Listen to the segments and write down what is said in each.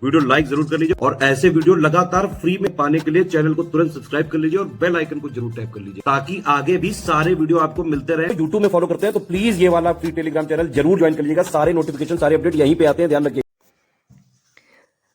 Video like जरूर कर लीजिए और ऐसे वीडियो लगातार फ्री में पाने के लिए चैनल को तुरंत सब्सक्राइब कर लीजिए और बेल आइकन को जरूर टैप कर लीजिए ताकि आगे भी सारे वीडियो आपको मिलते रहे। यूट्यूब में फॉलो करते हैं तो प्लीज ये वाला फ्री टेलीग्राम चैनल जरूर ज्वाइन कर लीजिएगा। सारे नोटिफिकेशन सारे अपडेट यहीं पे आते हैं, ध्यान रखिए।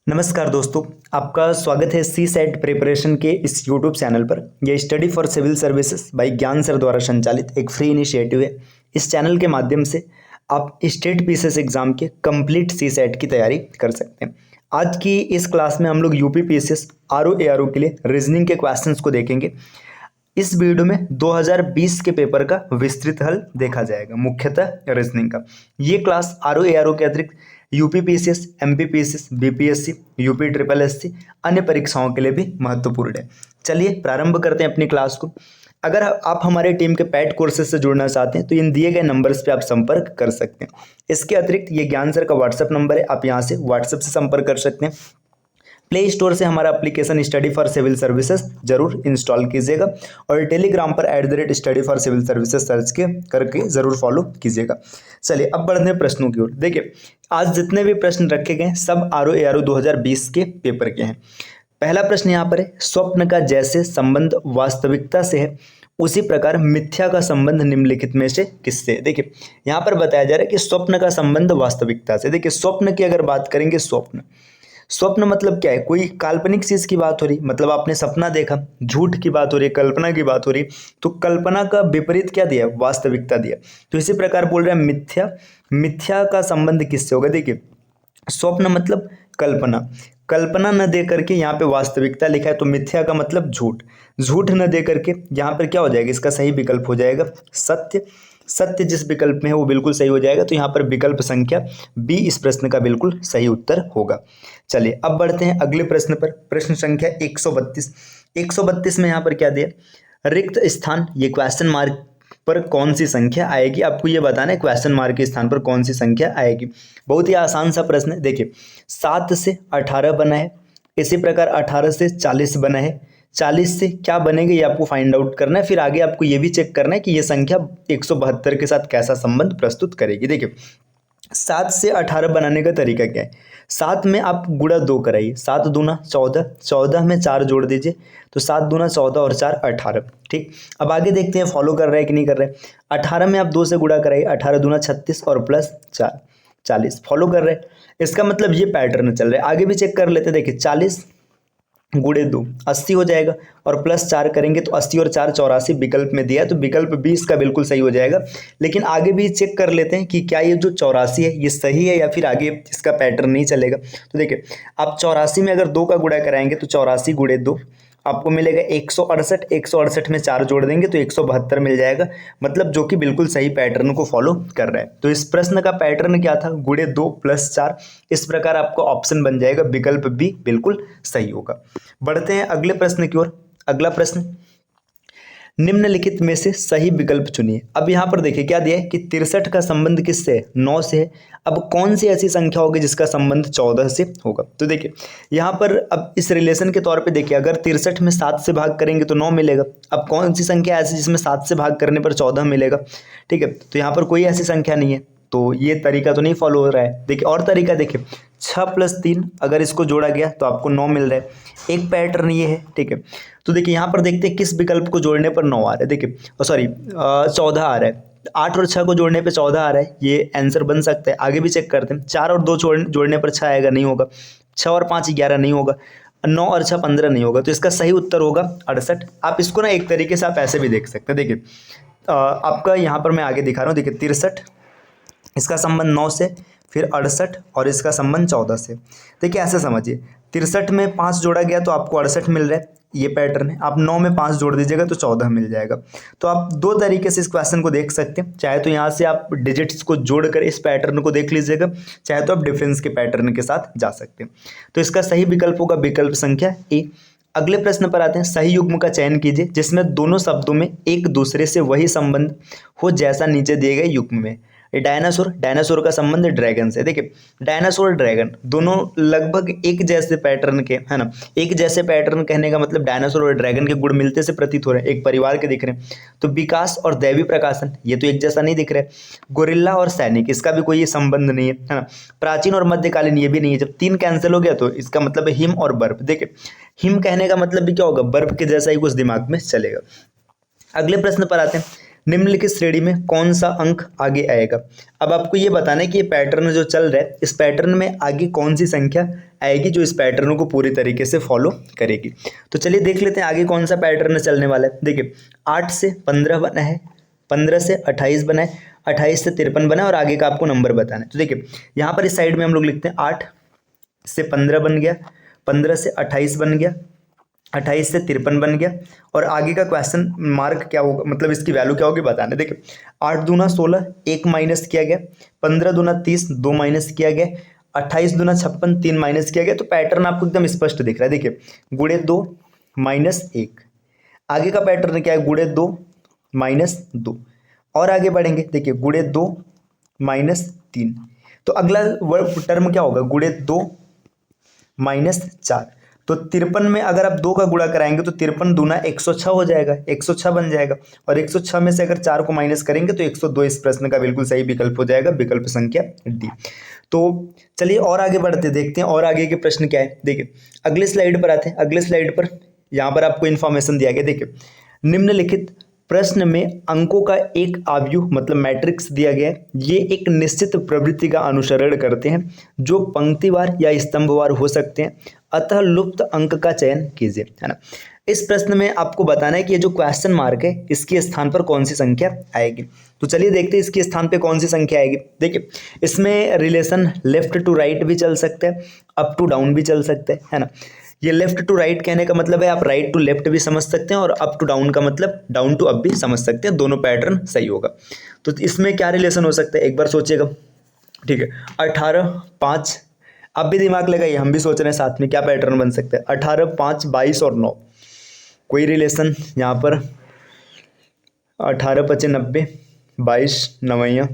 नमस्कार दोस्तों, आपका स्वागत है सी सेट प्रिपरेशन के इस यूट्यूब चैनल पर। यह study for civil services by Gyan sir द्वारा संचालित एक फ्री इनिशिएटिव है। इस चैनल के माध्यम से आप स्टेट पीसीएस एग्जाम के कंप्लीट सी सेट की तैयारी कर सकते हैं। आज की इस क्लास में हम लोग यूपी पीसीएस आरओ एआरओ के लिए रीजनिंग के क्वेश्चंस को देखेंगे। इस वीडियो में 2020 के पेपर का विस्तृत हल देखा जाएगा, मुख्यतः रीजनिंग का। ये क्लास आरओ एआरओ के अतिरिक्त UP PCS, MP PCS, BPSC, UP triple SC अन्य परीक्षाओं के लिए भी महत्वपूर्ण है। चलिए प्रारंभ करते हैं अपनी क्लास को। अगर आप हमारे टीम के पेड कोर्सेज से जुड़ना चाहते हैं तो इन दिए गए नंबर्स पे आप संपर्क कर सकते हैं। इसके अतिरिक्त ये ज्ञान सर का व्हाट्सएप नंबर है, आप यहाँ से व्हाट्सएप से संपर्क कर सकते हैं। प्ले स्टोर से हमारा application study for civil services जरूर इंस्टॉल कीजिएगा और टेलीग्राम पर @study for civil services search करके जरूर फॉलो कीजिएगा। चलिए अब बढ़ते हैं प्रश्नों की ओर। देखिए आज जितने भी प्रश्न रखे गए सब आरओ एआरओ 2020 के पेपर के हैं। पहला प्रश्न यहाँ पर है, स्वप्न का जैसे संबंध वास्तविकता से है उसी प्रकार मिथ्या का संबंध निम्नलिखित में से किससे है। देखिए यहाँ पर बताया जा रहा है कि स्वप्न का संबंध वास्तविकता से। देखिए स्वप्न की अगर बात करेंगे, स्वप्न मतलब क्या है, कोई काल्पनिक चीज की बात हो रही, मतलब आपने सपना देखा, झूठ की बात हो रही है, कल्पना की बात हो रही, तो कल्पना का विपरीत क्या दिया, वास्तविकता दिया। तो इसी प्रकार बोल रहे हैं मिथ्या का संबंध किससे होगा। देखिए स्वप्न मतलब कल्पना न दे करके यहाँ पे वास्तविकता लिखा है, तो मिथ्या का मतलब झूठ न दे करके यहाँ पर क्या हो जाएगा, इसका सही विकल्प हो जाएगा सत्य जिस विकल्प में है वो बिल्कुल सही हो जाएगा। तो यहाँ पर विकल्प संख्या बी इस प्रश्न का बिल्कुल सही उत्तर होगा। चलिए अब बढ़ते हैं अगले प्रश्न पर। प्रश्न संख्या 132 में यहाँ पर क्या दिया, रिक्त स्थान, ये क्वेश्चन मार्क पर कौन सी संख्या आएगी, आपको ये बताना है क्वेश्चन मार्क के स्थान पर कौन सी संख्या आएगी। बहुत ही आसान सा प्रश्न है। देखिए 7 से 18 बना है, इसी प्रकार 18 से 40 बना है, 40 से क्या बनेगा ये आपको फाइंड आउट करना है। फिर आगे आपको ये भी चेक करना है कि ये संख्या 172 के साथ कैसा संबंध प्रस्तुत करेगी। देखिए 7 से 18 बनाने का तरीका क्या है, 7 में आप गुणा 2 कराइए, 7 दूना 14, 14 में 4 जोड़ दीजिए, तो 7 दूना 14 और 4 18। ठीक, अब आगे देखते हैं फॉलो कर रहे हैं कि नहीं कर रहे हैं। 18 में आप 2 से गुणा कराइए, 18 दूना 36 और प्लस 4 40। फॉलो कर रहे हैं, इसका मतलब ये पैटर्न चल रहा है। आगे भी चेक कर लेते हैं। देखिए 40 गुणे 2 80 हो जाएगा और प्लस 4 करेंगे तो 80 और 4 84 विकल्प में दिया है, तो विकल्प 20 का बिल्कुल सही हो जाएगा। लेकिन आगे भी चेक कर लेते हैं कि क्या ये जो 84 है ये सही है या फिर आगे इसका पैटर्न नहीं चलेगा। तो देखिए आप 84 में अगर 2 का गुणा कराएंगे तो 84 गुणे 2 आपको मिलेगा 168, 168 में 4 जोड़ देंगे तो 172 मिल जाएगा, मतलब जो कि बिल्कुल सही पैटर्न को फॉलो कर रहा है। तो इस प्रश्न का पैटर्न क्या था, गुणे 2 प्लस 4। इस प्रकार आपका ऑप्शन बन जाएगा विकल्प बी बिल्कुल सही होगा। बढ़ते हैं अगले प्रश्न की ओर। अगला प्रश्न, निम्नलिखित में से सही विकल्प चुनिए। अब यहाँ पर देखिए क्या दिया है कि 63 का संबंध किससे है, 9 से है। अब कौन सी ऐसी संख्या होगी जिसका संबंध 14 से होगा। तो देखिए यहाँ पर अब इस रिलेशन के तौर पे देखिए, अगर 63 में 7 से भाग करेंगे तो 9 मिलेगा। अब कौन सी संख्या ऐसी जिसमें 7 से भाग करने पर 14 मिलेगा। ठीक है, तो यहाँ पर कोई ऐसी संख्या नहीं है, तो ये तरीका तो नहीं फॉलो हो रहा है। देखिए और तरीका देखिए, 6 + 3 अगर इसको जोड़ा गया तो आपको 9 मिल रहा है। एक पैटर्न ये है। ठीक है, तो देखिए यहाँ पर देखते हैं किस विकल्प को जोड़ने पर 9 आ रहा है। देखिए 14 आ रहा है, 8 और 6 को जोड़ने पे 14 आ रहा है, ये आंसर बन सकता है। आगे भी चेक करते हैं, 4 और 2 जोड़ने पर 6 आएगा, नहीं होगा। 6 और 5 11 नहीं होगा, 9 और 6 15 नहीं होगा, तो इसका सही उत्तर होगा 68। आप इसको ना एक तरीके से आप ऐसे भी देख सकते हैं। देखिए आपका यहाँ पर मैं आगे दिखा रहा हूँ। देखिए 63 इसका संबंध 9 से, फिर 68 और इसका संबंध 14 से। देखिए ऐसे समझिए, 63 में 5 जोड़ा गया तो आपको 68 मिल रहा है, ये पैटर्न है। आप 9 में 5 जोड़ दीजिएगा तो 14 मिल जाएगा। तो आप दो तरीके से इस क्वेश्चन को देख सकते हैं, चाहे तो यहाँ से आप डिजिट्स को जोड़कर इस पैटर्न को देख लीजिएगा, चाहे तो आप डिफरेंस के पैटर्न के साथ जा सकते हैं। तो इसका सही विकल्प होगा विकल्प संख्या ए। अगले प्रश्न पर आते हैं, सही युग्म का चयन कीजिए जिसमें दोनों शब्दों में एक दूसरे से वही संबंध हो जैसा नीचे दिए गए युग्म में। ये डायनासोर, डायनासोर का संबंध ड्रैगन से। देखिए डायनासोर ड्रैगन दोनों लगभग एक जैसे पैटर्न के, है ना, एक जैसे पैटर्न कहने का मतलब डायनासोर और ड्रैगन के गुण मिलते से प्रतीत हो रहे हैं, एक परिवार के दिख रहे हैं। तो विकास और दैवी प्रकाशन ये तो एक जैसा नहीं दिख रहा है। गोरिल्ला और सैनिक इसका भी कोई संबंध नहीं है ना। प्राचीन और मध्यकालीन ये भी नहीं है। जब 3 कैंसिल हो गया तो इसका मतलब है हिम और बर्फ। देखिए हिम कहने का मतलब भी क्या होगा, बर्फ के जैसा ही कुछ दिमाग में चलेगा। अगले प्रश्न पर आते हैं, निम्नलिखित श्रेणी में कौन सा अंक आगे आएगा। अब आपको ये बताना है कि ये पैटर्न जो चल रहा है, इस पैटर्न में आगे कौन सी संख्या आएगी जो इस पैटर्न को पूरी तरीके से फॉलो करेगी। तो चलिए देख लेते हैं आगे कौन सा पैटर्न चलने वाला है। देखिए 8 से 15 बना है, 15 से 28 बना है, 28 से 53 बना है और आगे का आपको नंबर बताना है। तो देखिए यहाँ पर इस साइड में हम लोग लिखते हैं 8 से 15 बन गया, 15 से 28 बन गया, 28 से 53 बन गया और आगे का क्वेश्चन मार्क क्या होगा, मतलब इसकी वैल्यू क्या होगी बताना। देखिए 8 दूना 16, 1 माइनस किया गया, 15 दूना 30, 2 माइनस किया गया, 28 दूना 56, 3 माइनस किया गया। तो पैटर्न आपको एकदम स्पष्ट दिख रहा है। देखिए गुणे 2 माइनस 1, आगे का पैटर्न क्या है, गुणे 2 माइनस 2 और आगे बढ़ेंगे। देखिए गुणे 2 माइनस 3, तो अगला वर्ड टर्म क्या होगा, गुणे 2 माइनस 4। तो 53 में अगर आप 2 का गुणा कराएंगे तो 53 दूना 106 हो जाएगा, 106 बन जाएगा और 106 में से अगर 4 को माइनस करेंगे तो 102 इस प्रश्न का बिल्कुल सही विकल्प हो जाएगा, विकल्प संख्या डी। तो चलिए और आगे बढ़ते देखते हैं और आगे के प्रश्न क्या है। देखिए अगले स्लाइड पर आते हैं। अगले स्लाइड पर यहाँ पर आपको इन्फॉर्मेशन दिया गया। देखिए निम्नलिखित प्रश्न में अंकों का एक आव्यूह मतलब मैट्रिक्स दिया गया है। ये एक निश्चित प्रवृत्ति का अनुसरण करते हैं जो पंक्तिवार या स्तंभवार हो सकते हैं, अतः लुप्त अंक का चयन कीजिए, है ना। इस प्रश्न में आपको बताना है कि ये जो क्वेश्चन मार्क है इसके स्थान पर कौन सी संख्या आएगी। तो चलिए देखते हैं इसके स्थान पे कौन सी संख्या आएगी। देखिए इसमें रिलेशन लेफ्ट टू राइट भी चल सकता है, अप टू डाउन भी चल सकता है ना। ये लेफ्ट टू राइट कहने का मतलब है आप राइट टू लेफ्ट भी समझ सकते हैं और अप टू डाउन का मतलब डाउन टू अप भी समझ सकते हैं, दोनों पैटर्न सही होगा। तो इसमें क्या रिलेशन हो सकता है एक बार सोचिएगा। ठीक है 18 5, आप भी दिमाग लगाइए, हम भी सोच रहे हैं साथ में क्या पैटर्न बन सकता है। 18 5 22 और 9, कोई रिलेशन यहाँ पर। 18 5 90, 22 नवैया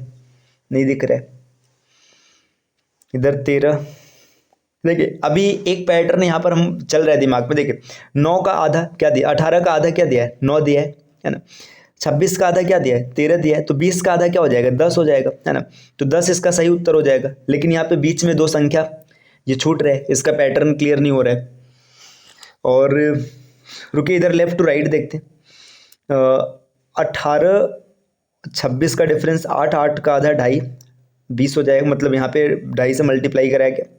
नहीं दिख रहा है, इधर 13। देखिए अभी एक पैटर्न यहाँ पर हम चल रहा है दिमाग में। देखिए 9 का आधा क्या दिया, 18 का आधा क्या दिया है, 9 दिया है ना। 26 का आधा क्या दिया है, 13 दिया है। तो 20 का आधा क्या हो जाएगा, 10 हो जाएगा, है ना। तो 10 इसका सही उत्तर हो जाएगा। लेकिन यहाँ पे बीच में 2 संख्या ये छूट रहे, इसका पैटर्न क्लियर नहीं हो रहा है। और रुकिए इधर लेफ्ट टू राइट देखते हैं। 18 26 का डिफरेंस 8, 8 का आधा 2.5, 20 हो जाएगा। मतलब यहाँ पे 2.5 से मल्टीप्लाई कराया गया,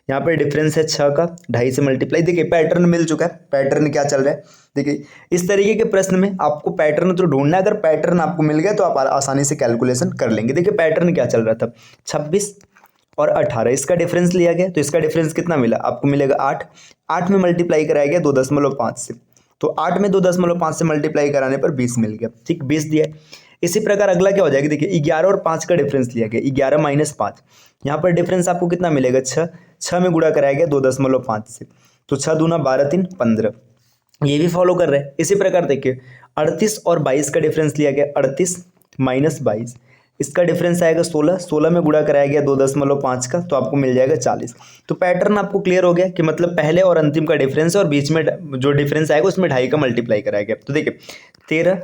यहाँ पे डिफरेंस है 6 का, 2.5 से मल्टीप्लाई। देखिए पैटर्न मिल चुका है, पैटर्न क्या चल रहा है। देखिए इस तरीके के प्रश्न में आपको पैटर्न तो ढूंढना है, अगर पैटर्न आपको मिल गया तो आप आसानी से कैलकुलेशन कर लेंगे। देखिए पैटर्न क्या चल रहा था, 26 और 18 इसका डिफरेंस लिया गया, तो इसका डिफरेंस कितना मिला आपको, मिलेगा 8। 8 में मल्टीप्लाई कराया गया 2.5 से, तो 8 में 2.5 से मल्टीप्लाई कराने पर 20 मिल गया। ठीक 20 दिया है। इसी प्रकार अगला क्या हो जाएगा, देखिए 11 और 5 का डिफरेंस लिया गया, 11 माइनस 5, यहाँ पर डिफरेंस आपको कितना मिलेगा 6। 6 में गुणा कराया गया 2.5 से, तो 6 दूना 12 3 15, ये भी फॉलो कर रहे हैं। इसी प्रकार देखिए 38 और 22 का डिफरेंस लिया गया, 38 माइनस 22, इसका डिफरेंस आएगा 16। 16 में गुणा कराया गया 2.5 का, तो आपको मिल जाएगा 40। तो पैटर्न आपको क्लियर हो गया कि मतलब पहले और अंतिम का डिफरेंस और बीच में जो डिफरेंस आएगा उसमें 2.5 का मल्टीप्लाई कराया गया। तो देखिए 13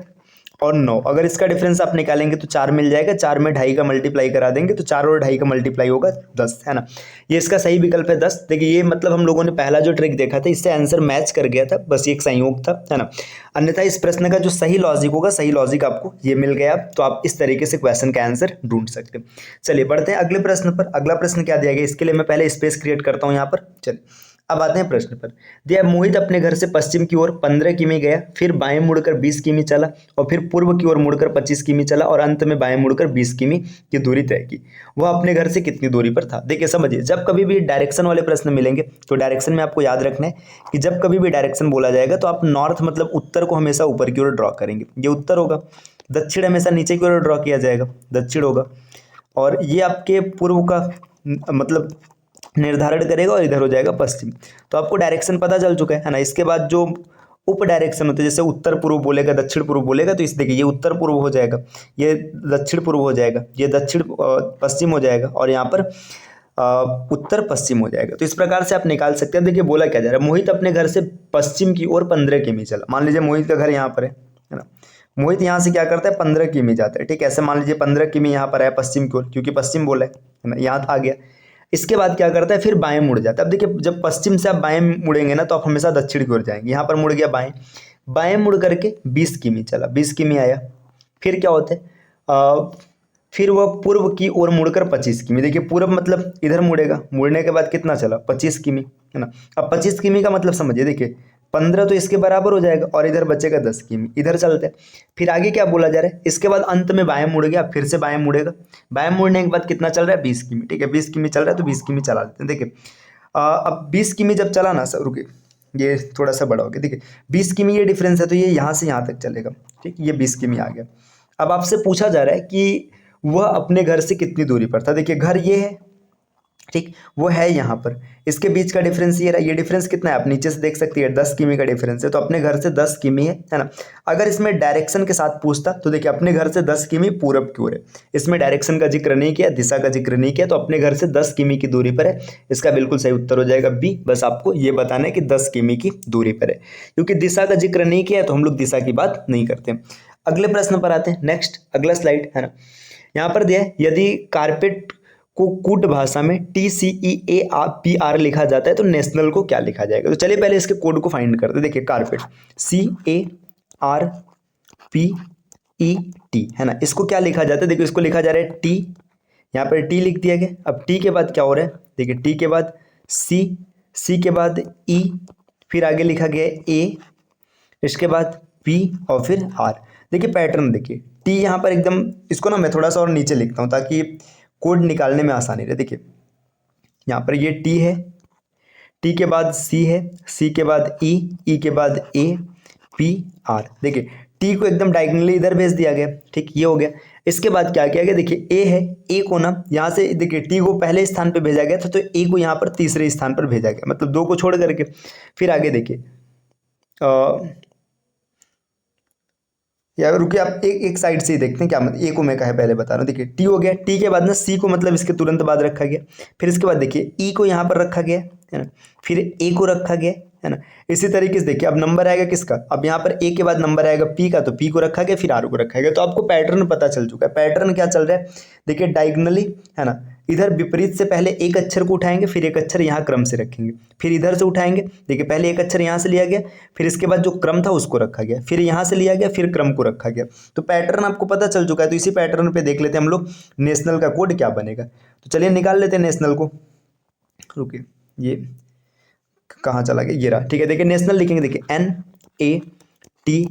और 9, अगर इसका डिफरेंस आप निकालेंगे तो 4 मिल जाएगा। 4 में 2.5 का मल्टीप्लाई करा देंगे तो 4 और 2.5 का मल्टीप्लाई होगा 10, है ना। ये इसका सही विकल्प है 10। देखिए ये मतलब हम लोगों ने पहला जो ट्रिक देखा था इससे आंसर मैच कर गया था, बस ये एक संयोग था, है ना। अन्यथा इस प्रश्न का जो सही लॉजिक होगा, सही लॉजिक आपको ये मिल गया, तो आप इस तरीके से क्वेश्चन का आंसर ढूंढ सकते हैं। चलिए बढ़ते हैं अगले प्रश्न पर। अगला प्रश्न क्या दिया गया, इसके लिए मैं पहले स्पेस क्रिएट करता हूँ यहाँ पर। चलिए अब आते हैं प्रश्न पर। दिया मोहित अपने घर से पश्चिम की ओर 15 किमी गया, फिर बाएं मुड़कर 20 किमी चला और फिर पूर्व की ओर मुड़कर 25 किमी चला और अंत में बाएं मुड़कर 20 किमी की दूरी तय की। वह अपने घर से कितनी दूरी पर था। देखिए समझिए, जब कभी भी डायरेक्शन वाले प्रश्न मिलेंगे तो डायरेक्शन में आपको याद रखना है कि जब कभी भी डायरेक्शन बोला जाएगा तो आप नॉर्थ मतलब उत्तर को हमेशा ऊपर की ओर ड्रॉ करेंगे, ये उत्तर होगा। दक्षिण हमेशा नीचे की ओर ड्रॉ किया जाएगा, दक्षिण होगा। और ये आपके पूर्व का मतलब निर्धारण करेगा और इधर हो जाएगा पश्चिम। तो आपको डायरेक्शन पता चल चुका है ना। इसके बाद जो उप डायरेक्शन होते हैं, जैसे उत्तर पूर्व बोलेगा, दक्षिण पूर्व बोलेगा, तो इस देखिए ये उत्तर पूर्व हो जाएगा, ये दक्षिण पूर्व हो जाएगा, ये दक्षिण पश्चिम हो जाएगा, और यहाँ पर उत्तर पश्चिम हो जाएगा। तो इस प्रकार से आप निकाल सकते हैं। देखिए बोला क्या जा रहा है, मोहित अपने घर से पश्चिम की ओर 15 किमी चला। मान लीजिए मोहित का घर यहाँ पर है ना, मोहित यहाँ से क्या करता है 15 किमी जाता है, ठीक है। ऐसे मान लीजिए 15 किमी यहाँ पर है पश्चिम की ओर, क्योंकि पश्चिम बोला है ना, यहाँ आ गया। इसके बाद क्या करता है, फिर बाएं मुड़ जाता है। अब देखिए जब पश्चिम से आप बाएं मुड़ेंगे ना, तो आप हमेशा दक्षिण की ओर जाएंगे। यहाँ पर मुड़ गया बाएं, बाएं मुड़ करके 20 किमी चला, 20 किमी आया। फिर क्या होता है, फिर वह पूर्व की ओर मुड़कर 25 किमी। देखिए पूर्व मतलब इधर मुड़ेगा, मुड़ने के बाद कितना चला 25 किमी, है ना। अब 25 किमी का मतलब समझिए, देखिए 15 तो इसके बराबर हो जाएगा, और इधर बचेगा 10 किमी, इधर चलते हैं। फिर आगे क्या बोला जा रहा है, इसके बाद अंत में बाएं मुड़ गया, फिर से बाएं मुड़ेगा, बाएं मुड़ने के बाद कितना चल रहा है 20 किमी, ठीक है। 20 किमी चल रहा है, तो 20 किमी चला लेते हैं। देखिए अब 20 किमी जब चला ना सर, रुकिए ये थोड़ा सा बड़ा हो गया। देखिए 20 किमी ये डिफरेंस है, तो ये यहाँ से यहाँ तक चलेगा, ठीक। ये 20 किमी आ गया। अब आपसे पूछा जा रहा है कि वह अपने घर से कितनी दूरी पर था। देखिए घर ये है, ठीक, वो है यहाँ पर, इसके बीच का डिफरेंस ये रहा। ये डिफरेंस कितना है आप नीचे से देख सकती है, 10 किमी का डिफरेंस है। तो अपने घर से 10 किमी है ना। अगर इसमें डायरेक्शन के साथ पूछता तो देखिए अपने घर से 10 किमी पूरब की ओर है, इसमें डायरेक्शन का जिक्र नहीं किया, दिशा का जिक्र नहीं किया, तो अपने घर से 10 किमी की दूरी पर है। इसका बिल्कुल सही उत्तर हो जाएगा बी। बस आपको ये बताना है कि 10 किमी की दूरी पर है, क्योंकि दिशा का जिक्र नहीं किया है तो हम लोग दिशा की बात नहीं करते। अगले प्रश्न पर आते हैं, नेक्स्ट अगला स्लाइड है ना। यहाँ पर दिया है, यदि कारपेट को कूट भाषा में TCEAPR लिखा जाता है तो नेशनल को क्या लिखा जाएगा। तो चलिए पहले इसके कोड को फाइंड करते हैं। देखिए कारपेट CARPET है ना, इसको क्या लिखा जाता है, देखिए इसको लिखा जा रहा है टी, यहाँ पर टी लिख दिया गया। अब टी के बाद क्या हो रहा है, देखिए टी के बाद सी के बाद E, फिर आगे लिखा गया A, इसके बाद P और फिर R। देखिए पैटर्न देखिए, टी यहाँ पर एकदम, इसको ना मैं थोड़ा सा और नीचे लिखता हूँ ताकि कोड निकालने में आसानी रहे। देखिए यहाँ पर ये टी है, टी के बाद सी है, सी के बाद ई के बाद ए, पी, आर। देखिए टी को एकदम डायगोनली इधर भेज दिया गया, ठीक, ये हो गया। इसके बाद क्या किया गया, देखिए ए है, ए को ना यहाँ से देखिए टी को पहले स्थान पे भेजा गया था, तो ए को यहाँ पर तीसरे स्थान पर भेजा गया, मतलब 2 को छोड़ करके। फिर आगे देखिए या रुकिए आप एक साइड से ही देखते हैं क्या मतलब, ए को मैं कहे पहले बता रहा हूँ। देखिए टी हो गया, टी के बाद ना सी को मतलब इसके तुरंत बाद रखा गया, फिर इसके बाद देखिए ई को यहाँ पर रखा गया है ना, फिर ए को रखा गया है ना। इसी तरीके से देखिए अब नंबर आएगा किसका, अब यहाँ पर ए के बाद नंबर आएगा पी का, तो पी को रखा गया, फिर आर को रखा गया। तो आपको पैटर्न पता चल चुका है। पैटर्न क्या चल रहा है, देखिए डायगोनली है ना, इधर विपरीत से पहले एक अक्षर को उठाएंगे, फिर एक अक्षर यहाँ क्रम से रखेंगे, फिर इधर से उठाएंगे, देखिए पहले एक अक्षर यहाँ से लिया गया, फिर इसके बाद जो क्रम था उसको रखा गया, फिर यहाँ से लिया गया, फिर क्रम को रखा गया। तो पैटर्न आपको पता चल चुका है। तो इसी पैटर्न पे देख लेते हैं हम लोग नेशनल का कोड क्या बनेगा। तो चलिए निकाल लेते हैं नेशनल को। रुकिए ये कहाँ चला गया, ये रहा, ठीक है। देखिए नेशनल लिखेंगे, देखिए NATIONAL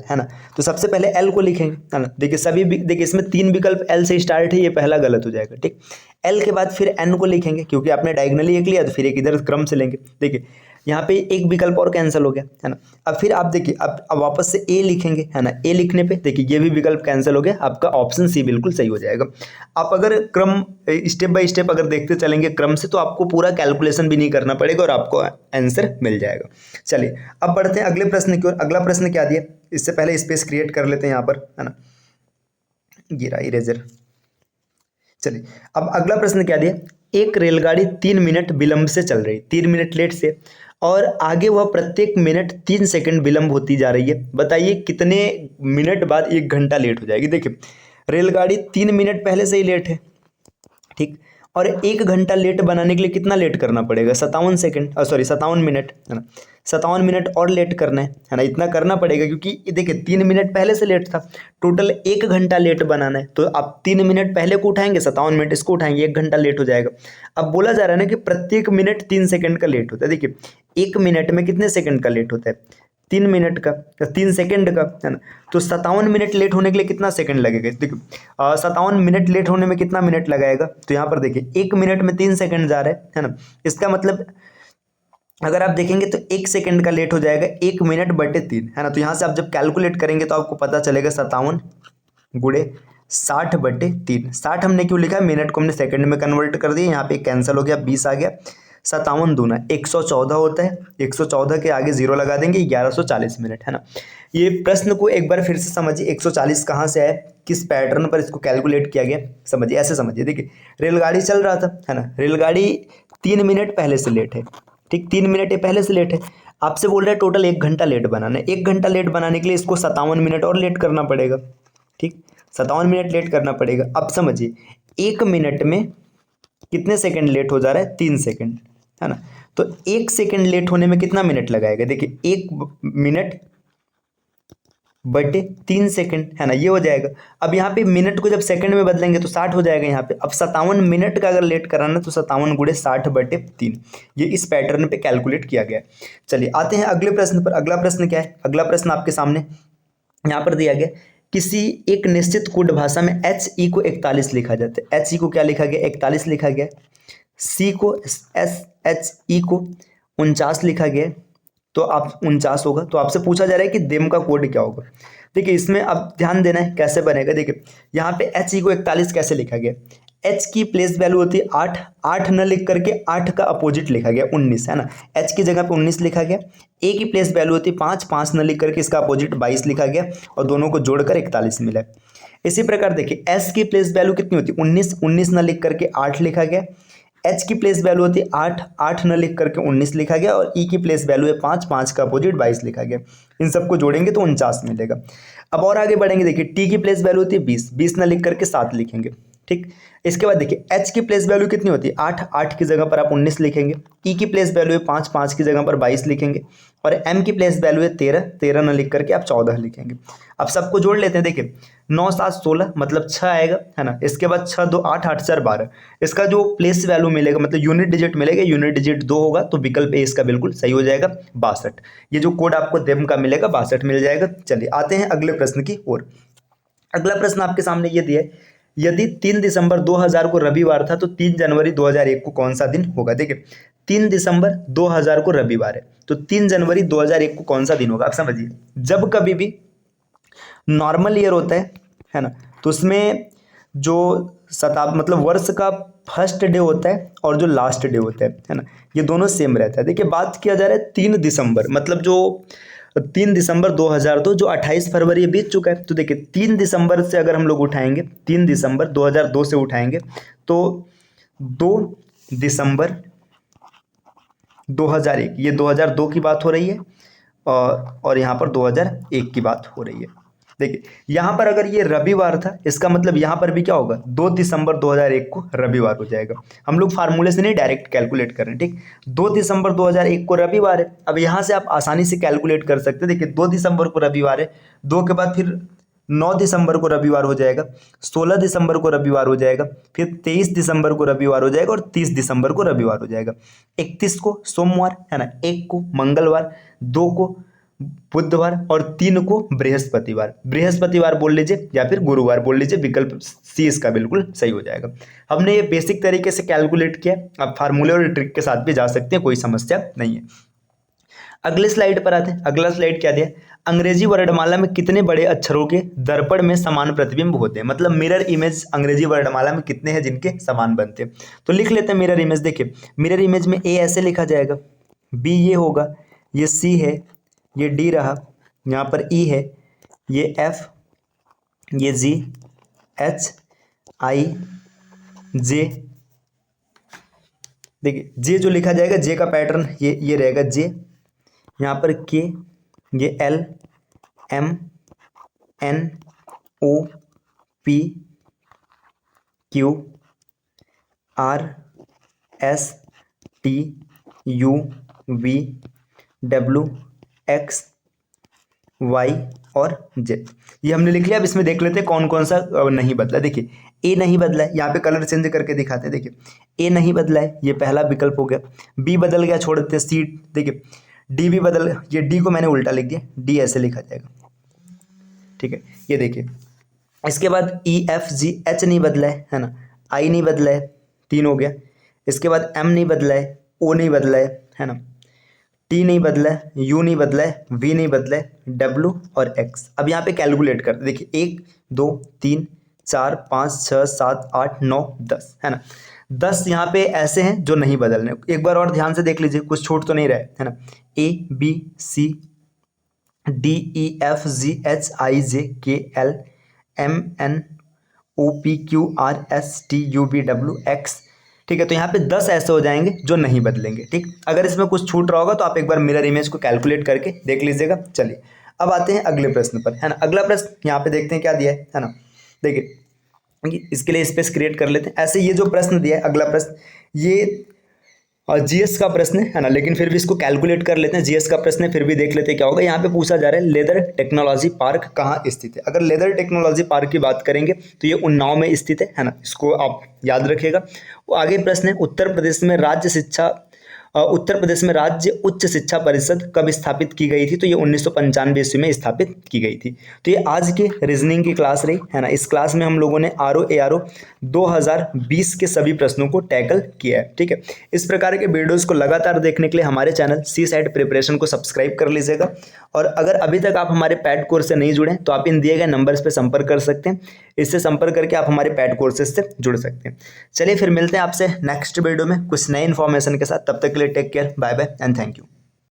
है ना। तो सबसे पहले एल को लिखेंगे है ना। देखिए सभी देखिए इसमें 3 विकल्प एल से स्टार्ट है, ये पहला गलत हो जाएगा, ठीक। एल के बाद फिर एन को लिखेंगे, क्योंकि आपने डायगोनली एक लिया तो फिर एक इधर क्रम से लेंगे। देखिए यहाँ पे एक विकल्प और कैंसिल हो गया है ना। अब फिर आप देखिए अब वापस से ए लिखेंगे है ना। ए लिखने पे देखिए ये भी विकल्प कैंसिल हो गया, आपका ऑप्शन सी बिल्कुल सही हो जाएगा। आप अगर क्रम स्टेप बाय स्टेप अगर देखते चलेंगे क्रम से, तो आपको पूरा कैलकुलेशन भी नहीं करना पड़ेगा और आपको आंसर मिल जाएगा। चलिए अब बढ़ते हैं अगले प्रश्न की ओर। अगला प्रश्न क्या दिया, इससे पहले स्पेस क्रिएट कर लेते हैं यहाँ पर है ना, ये रहा इरेजर। चलिए अब अगला प्रश्न क्या दिया, एक रेलगाड़ी 3 मिनट विलंब से चल रही, 3 मिनट लेट से, और आगे वह प्रत्येक मिनट 3 सेकंड विलंब होती जा रही है। बताइए कितने मिनट बाद 1 घंटा लेट हो जाएगी। देखिए रेलगाड़ी 3 मिनट पहले से ही लेट है, ठीक, और 1 घंटा लेट बनाने के लिए कितना लेट करना पड़ेगा, 57 सेकंड, सॉरी 57 मिनट है ना। 57 मिनट और लेट करना है ना, इतना करना पड़ेगा, क्योंकि देखिए 3 मिनट पहले से लेट था, टोटल 1 घंटा लेट बनाना है। तो आप 3 मिनट पहले को उठाएंगे, 57 मिनट इसको उठाएंगे, 1 घंटा लेट हो जाएगा। अब बोला जा रहा है ना कि प्रत्येक मिनट 3 सेकंड का लेट होता है। देखिए 1 मिनट में कितने सेकंड का लेट होता है, 3 मिनट का, 3 सेकंड का है ना। तो 57 मिनट लेट होने के लिए कितना सेकंड लगेगा, देखिए 57 मिनट लेट होने में कितना मिनट लगाएगा। तो यहाँ पर देखिए 1 मिनट में 3 सेकंड जा रहा है ना। इसका मतलब अगर आप देखेंगे तो 1 सेकंड का लेट हो जाएगा 1 मिनट बटे 3 है ना। तो यहाँ से आप जब कैलकुलेट करेंगे तो आपको पता चलेगा 57 गुणे 60 बटे 3। 60 हमने क्यों लिखा है, मिनट को हमने सेकंड में कन्वर्ट कर दिया, यहाँ पे कैंसिल हो गया, 20 आ गया। 57 दूना 114 होता है, 114 के आगे 0 लगा देंगे, 1140 मिनट, है ना। ये प्रश्न को एक बार फिर से समझिए, 140 कहाँ से आया, किस पैटर्न पर इसको कैलकुलेट किया गया, समझिए, ऐसे समझिए। देखिए रेलगाड़ी चल रहा था, है ना, रेलगाड़ी 3 मिनट पहले से लेट है, ठीक, 3 मिनट ये पहले से लेट है। आपसे बोल रहा है टोटल 1 घंटा लेट बनाना है, 1 घंटा लेट बनाने के लिए इसको 57 मिनट और लेट करना पड़ेगा, ठीक, 57 मिनट लेट करना पड़ेगा। अब समझिए 1 मिनट में कितने सेकंड लेट हो जा रहा है, 3 सेकंड, है ना। तो 1 सेकंड लेट होने में कितना मिनट लगाएगा, देखिए 1 मिनट बटे 3 सेकंड, है ना, ये हो जाएगा। अब यहाँ पे मिनट को जब सेकंड में बदलेंगे तो 60 हो जाएगा यहाँ पे। अब 57 मिनट का अगर लेट कराना तो 57 गुणे 60 बटे 3, ये इस पैटर्न पे कैलकुलेट किया गया है। चलिए आते हैं अगले प्रश्न पर। अगला प्रश्न क्या है, अगला प्रश्न आपके सामने यहाँ पर दिया गया, किसी एक निश्चित कोड भाषा में एच ई को 41 लिखा जाता है। एच ई को क्या लिखा गया, 41 लिखा गया। सी को एस एच ई को 49 लिखा गया, तो आप 49 होगा। तो आपसे पूछा जा रहा है कि देम का कोड क्या होगा। देखिए इसमें अब ध्यान देना है कैसे बनेगा। देखिए यहाँ पे एच ई को 41 कैसे लिखा गया, एच की प्लेस वैल्यू होती है 8, 8 न लिख करके 8 का अपोजिट लिखा गया 19, है ना, एच की जगह पे 19 लिखा गया। ए की प्लेस वैल्यू होती है 5, 5 न लिख करके इसका अपोजिट 22 लिखा गया और दोनों को जोड़कर 41 मिला। इसी प्रकार देखिए एस की प्लेस वैल्यू कितनी होती है 19, 19 न लिख करके 8 लिखा गया। एच की प्लेस वैल्यू होती है 8, 8 न लिख करके 19 लिखा गया और ई की प्लेस वैल्यू है 5, 5 का अपोजिट 22 लिखा गया। इन सबको जोड़ेंगे तो 49 मिलेगा। अब और आगे बढ़ेंगे, देखिए टी की प्लेस वैल्यू होती है 20, 20 न लिख करके 7 लिखेंगे, ठीक। इसके बाद देखिए एच की प्लेस वैल्यू कितनी होती है 8, 8 की जगह पर आप 19 लिखेंगे। ई की प्लेस वैल्यू है 5, 5 की जगह पर 22 लिखेंगे और एम की प्लेस वैल्यू है 13, 13 न लिख करके आप 14 लिखेंगे। अब सबको जोड़ लेते हैं। देखिए 9, 7, 16 मतलब 6 आएगा, है ना। इसके बाद 6, 2, 8, 8, 4, 12। इसका जो प्लेस वैल्यू मिलेगा मतलब यूनिट डिजिट मिलेगा, यूनिट डिजिट 2 होगा तो विकल्प ए इसका बिल्कुल सही हो जाएगा 62। ये जो कोड आपको देम का मिलेगा 62 मिल जाएगा। चलिए आते हैं अगले प्रश्न की ओर। अगला प्रश्न आपके सामने ये दिया है, यदि 3 दिसंबर 2000 को रविवार था तो 3 जनवरी 2001 को कौन सा दिन होगा। देखिए 3 दिसंबर 2000 को रविवार है तो 3 जनवरी 2001 को कौन सा दिन होगा। आप समझिए जब कभी भी नॉर्मल ईयर होता है ना, तो उसमें जो मतलब वर्ष का फर्स्ट डे होता है और जो लास्ट डे होता है ना, ये दोनों सेम रहता है। देखिए बात किया जा रहा है 3 दिसंबर, मतलब जो 3 दिसंबर 2002 जो 28 फरवरी बीत चुका है। तो देखिए 3 दिसंबर से अगर हम लोग उठाएंगे, 3 दिसंबर 2002 से उठाएंगे तो 2 दिसंबर 2001, ये 2002 की बात हो रही है और यहाँ पर 2001 की बात हो रही है। देखिए यहाँ पर अगर ये रविवार था, इसका मतलब यहाँ पर भी क्या होगा 2 दिसंबर 2001 को रविवार हो जाएगा। हम लोग फार्मूले से नहीं डायरेक्ट कैलकुलेट कर रहे हैं, ठीक। 2 दिसंबर 2001 को रविवार है। अब यहाँ से आप आसानी से कैलकुलेट कर सकते हैं। देखिए 2 दिसंबर को रविवार है, 2 के बाद फिर 9 दिसंबर को रविवार हो जाएगा, 16 दिसंबर को रविवार हो जाएगा, फिर 23 दिसंबर को रविवार हो जाएगा और 30 दिसंबर को रविवार हो जाएगा। 31 को सोमवार, है ना, 1 को मंगलवार, 2 को बुधवार और 3 को बृहस्पतिवार। बृहस्पतिवार बोल लीजिए या फिर गुरुवार बोल लीजिए, विकल्प सी इसका बिल्कुल सही हो जाएगा। हमने ये बेसिक तरीके से कैलकुलेट किया, आप फार्मूले और ट्रिक के साथ भी जा सकते हैं, कोई समस्या नहीं है। अगले स्लाइड पर आते हैं। अगला स्लाइड क्या दिया, अंग्रेजी वर्णमाला में कितने बड़े अक्षरों के दर्पण में समान प्रतिबिंब होते हैं, मतलब मिरर इमेज अंग्रेजी वर्णमाला में कितने हैं जिनके समान बनते हैं। तो लिख लेते हैं मिरर इमेज। देखिए मिरर इमेज में ए ऐसे लिखा जाएगा, बी ये होगा, ये सी है, ये डी रहा, यहाँ पर ई है, ये एफ, ये जी, एच, आई, जे। देखिए जे जो लिखा जाएगा, जे का पैटर्न ये रहेगा जे, यहाँ पर के, ये L, M, N, O, P, Q, R, S, T, U, V, W, X, Y और जेड। ये हमने लिख लिया। अब इसमें देख लेते हैं कौन कौन सा नहीं बदला। देखिए ए नहीं बदला है, यहाँ पे कलर चेंज करके दिखाते हैं। देखिए ए नहीं बदला है, ये पहला विकल्प हो गया। बी बदल गया, छोड़ देते हैं। सी, देखिए डी भी बदल, ये डी को मैंने उल्टा लिख दिया, डी ऐसे लिखा जाएगा, ठीक है। ये देखिए इसके बाद ई, एफ, जी, एच नहीं बदला है ना, आई नहीं बदला है, 3 हो गया। इसके बाद एम नहीं बदला है, ओ नहीं बदला है ना, टी नहीं बदला है, यू नहीं बदला है, वी नहीं बदला है, डब्ल्यू और एक्स। अब यहाँ पे कैलकुलेट करते देखिए 1, 2, 3, 4, 5, 6, 7, 8, 9, 10, है ना। 10 यहाँ पे ऐसे हैं जो नहीं बदलने। एक बार और ध्यान से देख लीजिए, कुछ छूट तो नहीं रहे, है ना। ABCDEFGHIJKLMNOPQRSTUVWX, ठीक है। तो यहाँ पे 10 ऐसे हो जाएंगे जो नहीं बदलेंगे, ठीक। अगर इसमें कुछ छूट रहा होगा तो आप एक बार मिरर इमेज को कैलकुलेट करके देख लीजिएगा। चलिए अब आते हैं अगले प्रश्न पर, है ना। अगला प्रश्न यहाँ पे देखते हैं क्या दिया है ना। देखिए इसके लिए स्पेस क्रिएट कर लेते हैं। ऐसे ये जो प्रश्न दिया है, अगला प्रश्न ये जीएस का प्रश्न है ना, लेकिन फिर भी इसको कैलकुलेट कर लेते हैं। जीएस का प्रश्न है, फिर भी देख लेते हैं क्या होगा। यहाँ पे पूछा जा रहा है लेदर टेक्नोलॉजी पार्क कहाँ स्थित है। अगर लेदर टेक्नोलॉजी पार्क की बात करेंगे तो ये उन्नाव में स्थित है ना, इसको आप याद रखिएगा। वो आगे प्रश्न है उत्तर प्रदेश में राज्य उच्च शिक्षा परिषद कब स्थापित की गई थी। तो ये 1995 ईस्वी में स्थापित की गई थी। तो ये आज के रीजनिंग की क्लास रही, है ना। इस क्लास में हम लोगों ने RO-ARO 2020 के सभी प्रश्नों को टैकल किया है, ठीक है। इस प्रकार के वीडियोस को लगातार देखने के लिए हमारे चैनल सी सेट प्रिपरेशन को सब्सक्राइब कर लीजिएगा। और अगर अभी तक आप हमारे पैड कोर्स से नहीं जुड़े तो आप इन दिए गए नंबर्स पर संपर्क कर सकते हैं। इससे संपर्क करके आप हमारे पैड कोर्सेज से जुड़ सकते हैं। चलिए फिर मिलते हैं आपसे नेक्स्ट वीडियो में कुछ नए इन्फॉर्मेशन के साथ। तब तक के लिए take care, bye bye and thank you.